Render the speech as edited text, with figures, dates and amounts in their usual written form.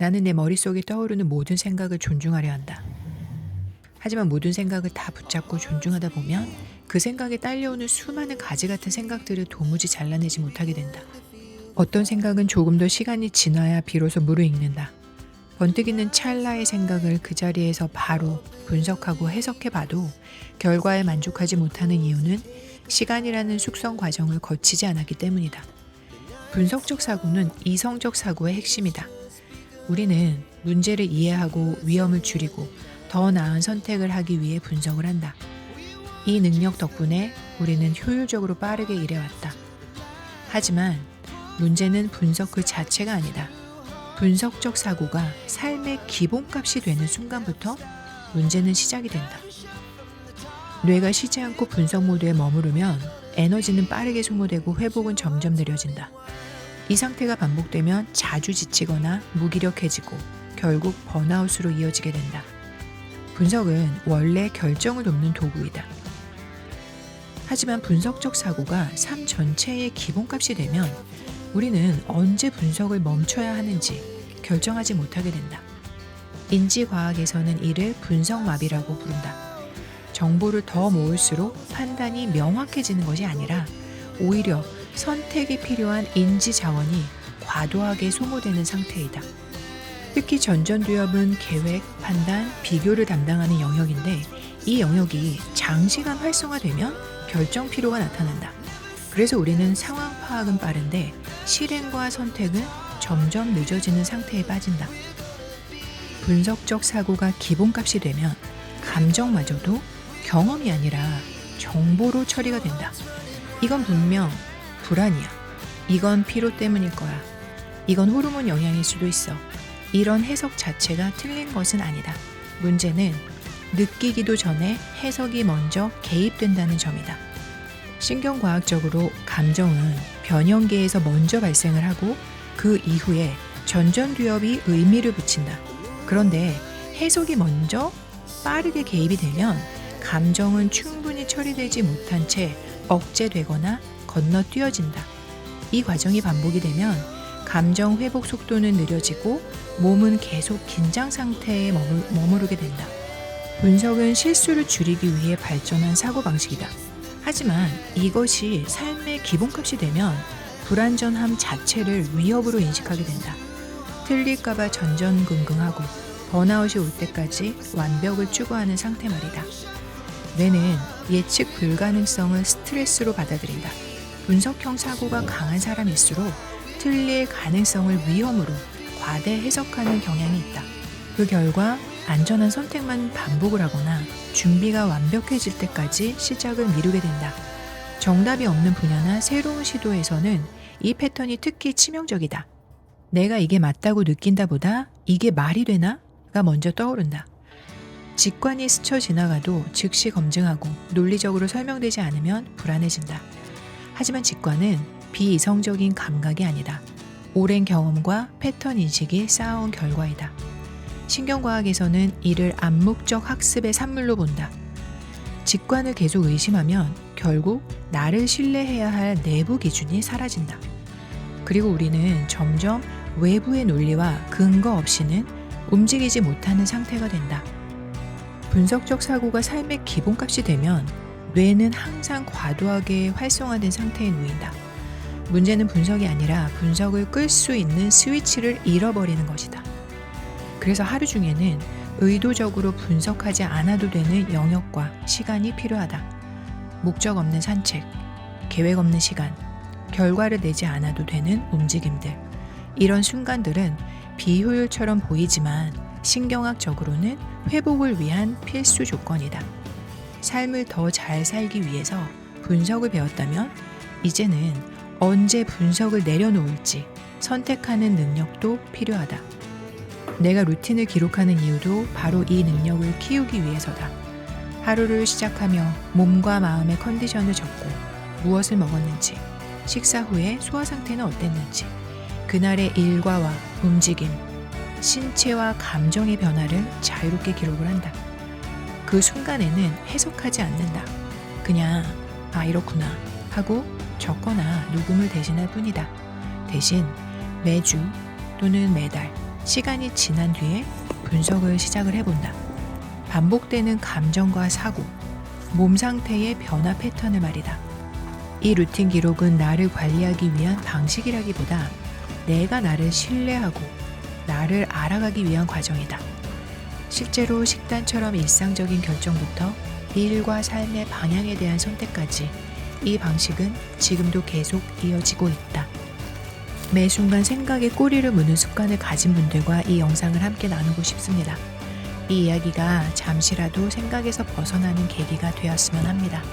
나는 내 머릿속에 떠오르는 모든 생각을 존중하려 한다. 하지만 모든 생각을 다 붙잡고 존중하다 보면 그 생각에 딸려오는 수많은 가지 같은 생각들을 도무지 잘라내지 못하게 된다. 어떤 생각은 조금 더 시간이 지나야 비로소 무르익는다. 번뜩이는 찰나의 생각을 그 자리에서 바로 분석하고 해석해봐도 결과에 만족하지 못하는 이유는 시간이라는 숙성 과정을 거치지 않았기 때문이다. 분석적 사고는 이성적 사고의 핵심이다. 우리는 문제를 이해하고 위험을 줄이고 더 나은 선택을 하기 위해 분석을 한다. 이 능력 덕분에 우리는 효율적으로 빠르게 일해왔다. 하지만 문제는 분석 그 자체가 아니다. 분석적 사고가 삶의 기본값이 되는 순간부터 문제는 시작이 된다. 뇌가 쉬지 않고 분석 모드에 머무르면 에너지는 빠르게 소모되고 회복은 점점 느려진다. 이 상태가 반복되면 자주 지치거나 무기력해지고 결국 번아웃으로 이어지게 된다. 분석은 원래 결정을 돕는 도구이다. 하지만 분석적 사고가 삶 전체의 기본값이 되면 우리는 언제 분석을 멈춰야 하는지 결정하지 못하게 된다. 인지과학에서는 이를 분석마비라고 부른다. 정보를 더 모을수록 판단이 명확해지는 것이 아니라 오히려 선택이 필요한 인지 자원이 과도하게 소모되는 상태이다. 특히 전전두엽은 계획, 판단, 비교를 담당하는 영역인데 이 영역이 장시간 활성화되면 결정 피로가 나타난다. 그래서 우리는 상황 파악은 빠른데 실행과 선택은 점점 늦어지는 상태에 빠진다. 분석적 사고가 기본값이 되면 감정마저도 경험이 아니라 정보로 처리가 된다. 이건 분명 불안이야. 이건 피로 때문일 거야. 이건 호르몬 영향일 수도 있어. 이런 해석 자체가 틀린 것은 아니다. 문제는 느끼기도 전에 해석이 먼저 개입된다는 점이다. 신경과학적으로 감정은 변형계에서 먼저 발생을 하고 그 이후에 전전두엽이 의미를 붙인다. 그런데 해석이 먼저 빠르게 개입이 되면 감정은 충분히 처리되지 못한 채 억제되거나 건너뛰어진다. 이 과정이 반복이 되면 감정 회복 속도는 느려지고 몸은 계속 긴장 상태에 머무르게 된다. 분석은 실수를 줄이기 위해 발전한 사고방식이다. 하지만 이것이 삶의 기본값이 되면 불완전함 자체를 위협으로 인식하게 된다. 틀릴까봐 전전긍긍하고 번아웃이 올 때까지 완벽을 추구하는 상태 말이다. 뇌는 예측 불가능성을 스트레스로 받아들인다. 분석형 사고가 강한 사람일수록 틀릴 가능성을 위험으로 과대 해석하는 경향이 있다. 그 결과 안전한 선택만 반복을 하거나 준비가 완벽해질 때까지 시작을 미루게 된다. 정답이 없는 분야나 새로운 시도에서는 이 패턴이 특히 치명적이다. 내가 이게 맞다고 느낀다보다 이게 말이 되나?가 먼저 떠오른다. 직관이 스쳐 지나가도 즉시 검증하고 논리적으로 설명되지 않으면 불안해진다. 하지만 직관은 비이성적인 감각이 아니다. 오랜 경험과 패턴 인식이 쌓아온 결과이다. 신경과학에서는 이를 암묵적 학습의 산물로 본다. 직관을 계속 의심하면 결국 나를 신뢰해야 할 내부 기준이 사라진다. 그리고 우리는 점점 외부의 논리와 근거 없이는 움직이지 못하는 상태가 된다. 분석적 사고가 삶의 기본값이 되면 뇌는 항상 과도하게 활성화된 상태에 놓인다. 문제는 분석이 아니라 분석을 끌 수 있는 스위치를 잃어버리는 것이다. 그래서 하루 중에는 의도적으로 분석하지 않아도 되는 영역과 시간이 필요하다. 목적 없는 산책, 계획 없는 시간, 결과를 내지 않아도 되는 움직임들. 이런 순간들은 비효율처럼 보이지만 신경학적으로는 회복을 위한 필수 조건이다. 삶을 더 잘 살기 위해서 분석을 배웠다면 이제는 언제 분석을 내려놓을지 선택하는 능력도 필요하다. 내가 루틴을 기록하는 이유도 바로 이 능력을 키우기 위해서다. 하루를 시작하며 몸과 마음의 컨디션을 적고 무엇을 먹었는지, 식사 후에 소화 상태는 어땠는지, 그날의 일과와 움직임, 신체와 감정의 변화를 자유롭게 기록을 한다. 그 순간에는 해석하지 않는다. 그냥 이렇구나 하고 적거나 녹음을 대신할 뿐이다. 대신 매주 또는 매달 시간이 지난 뒤에 분석을 시작을 해본다. 반복되는 감정과 사고, 몸 상태의 변화 패턴을 말이다. 이 루틴 기록은 나를 관리하기 위한 방식이라기보다 내가 나를 신뢰하고 나를 알아가기 위한 과정이다. 실제로 식단처럼 일상적인 결정부터 일과 삶의 방향에 대한 선택까지 이 방식은 지금도 계속 이어지고 있다. 매 순간 생각에 꼬리를 무는 습관을 가진 분들과 이 영상을 함께 나누고 싶습니다. 이 이야기가 잠시라도 생각에서 벗어나는 계기가 되었으면 합니다.